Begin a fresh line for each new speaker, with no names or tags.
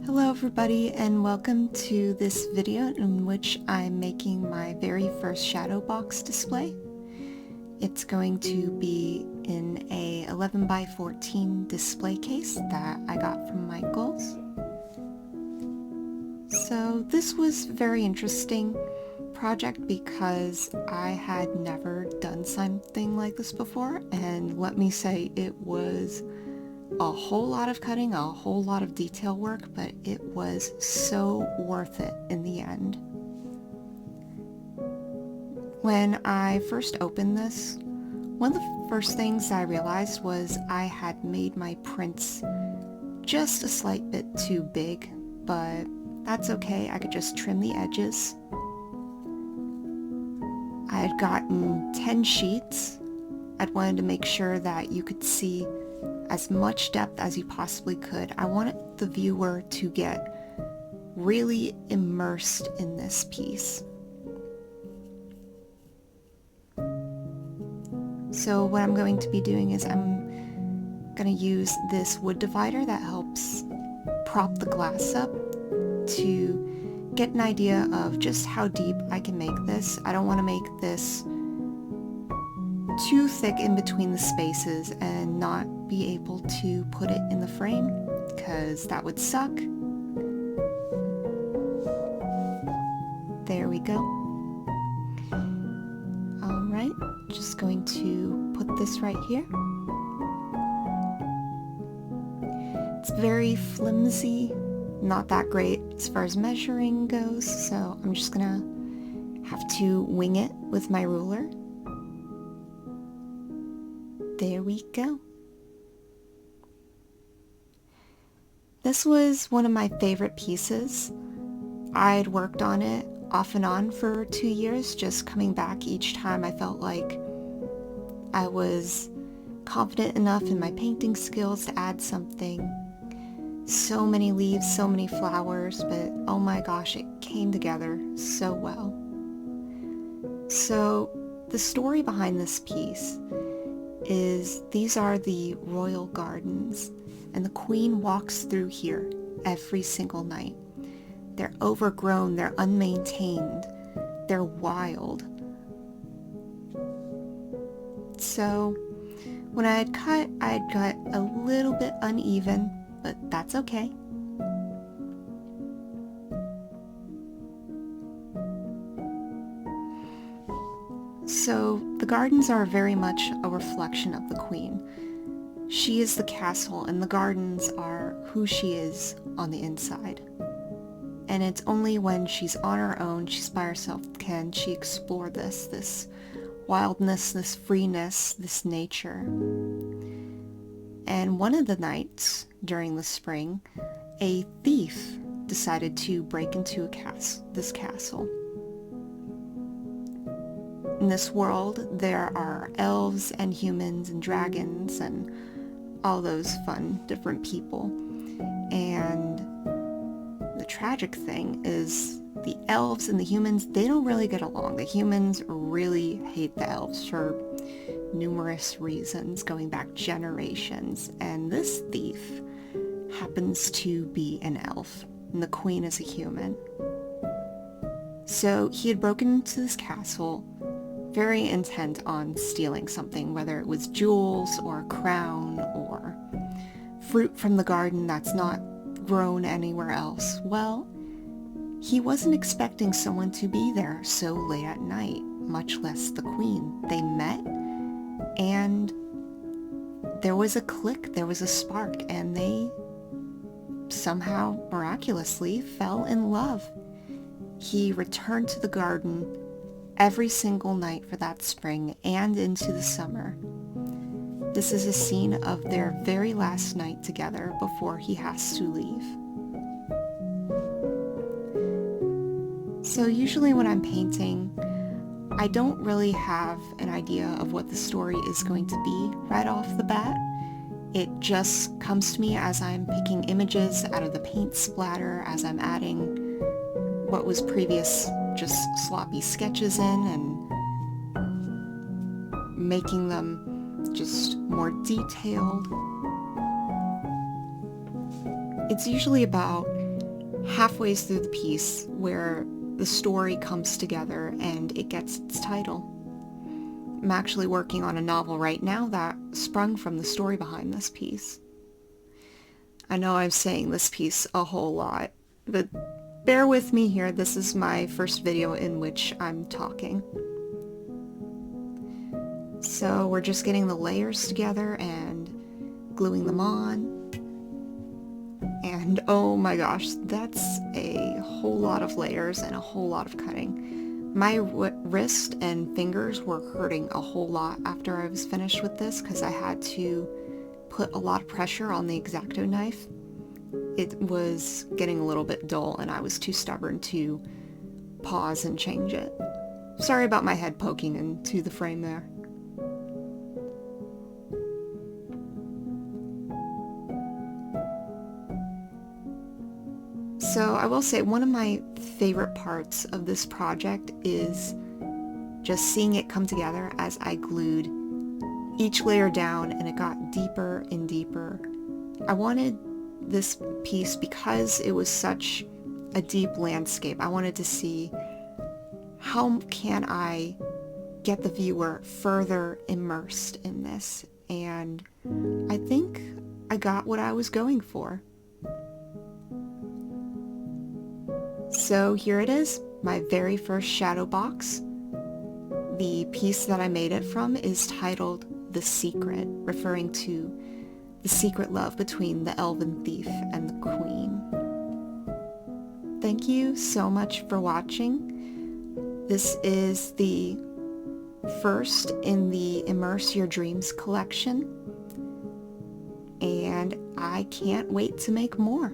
Hello everybody, and welcome to this video in which I'm making my very first Shadowbox display. It's going to be in a 11 by 14 display case that I got from Michaels. So this was a very interesting project because I had never done something like this before, and let me say it was a whole lot of cutting, a whole lot of detail work, but it was so worth it in the end. When I first opened this, one of the first things I realized was I had made my prints just a slight bit too big, but that's okay, I could just trim the edges. I had gotten 10 sheets. I'd wanted to make sure that you could see as much depth as you possibly could. I wanted the viewer to get really immersed in this piece. So what I'm going to be doing is I'm going to use this wood divider that helps prop the glass up to get an idea of just how deep I can make this. I don't want to make this too thick in between the spaces and not be able to put it in the frame, because that would suck. There we go. Alright, just going to put this right here. It's very flimsy, not that great as far as measuring goes, so I'm just gonna have to wing it with my ruler. There we go. This was one of my favorite pieces. I'd worked on it off and on for 2 years, just coming back each time I felt like I was confident enough in my painting skills to add something. So many leaves, so many flowers, but oh my gosh, it came together so well. So the story behind this piece is these are the royal gardens, and the queen walks through here every single night. They're overgrown, they're unmaintained, they're wild. So when I'd cut a little bit uneven, but that's okay. So the gardens are very much a reflection of the queen. She is the castle, and the gardens are who she is on the inside. And it's only when she's on her own, she's by herself, can she explore this wildness, this freeness, this nature. And one of the nights during the spring, a thief decided to break into this castle. In this world, there are elves and humans and dragons and all those fun different people. And the tragic thing is the elves and the humans, they don't really get along. The humans really hate the elves for numerous reasons going back generations. And this thief happens to be an elf, and the queen is a human. So he had broken into this castle very intent on stealing something, whether it was jewels or a crown or fruit from the garden that's not grown anywhere else. Well, he wasn't expecting someone to be there so late at night, much less the queen. They met, and there was a click, there was a spark, and they somehow miraculously fell in love. He returned to the garden every single night for that spring and into the summer. This is a scene of their very last night together before he has to leave. So usually when I'm painting, I don't really have an idea of what the story is going to be right off the bat. It just comes to me as I'm picking images out of the paint splatter, as I'm adding what was previous just sloppy sketches in and making them just more detailed. It's usually about halfway through the piece where the story comes together and it gets its title. I'm actually working on a novel right now that sprung from the story behind this piece. I know I'm saying this piece a whole lot, but bear with me here. This is my first video in which I'm talking. So we're just getting the layers together and gluing them on. And oh my gosh, that's a whole lot of layers and a whole lot of cutting. My wrist and fingers were hurting a whole lot after I was finished with this because I had to put a lot of pressure on the X-Acto knife. It was getting a little bit dull and I was too stubborn to pause and change it. Sorry about my head poking into the frame there. So I will say one of my favorite parts of this project is just seeing it come together as I glued each layer down and it got deeper and deeper. I wanted this piece, because it was such a deep landscape, I wanted to see how can I get the viewer further immersed in this, and I think I got what I was going for. So here it is, my very first Shadowbox. The piece that I made it from is titled The Secret, referring to the secret love between the elven thief and the queen. Thank you so much for watching. This is the first in the Immerse Your Dreams collection, and I can't wait to make more.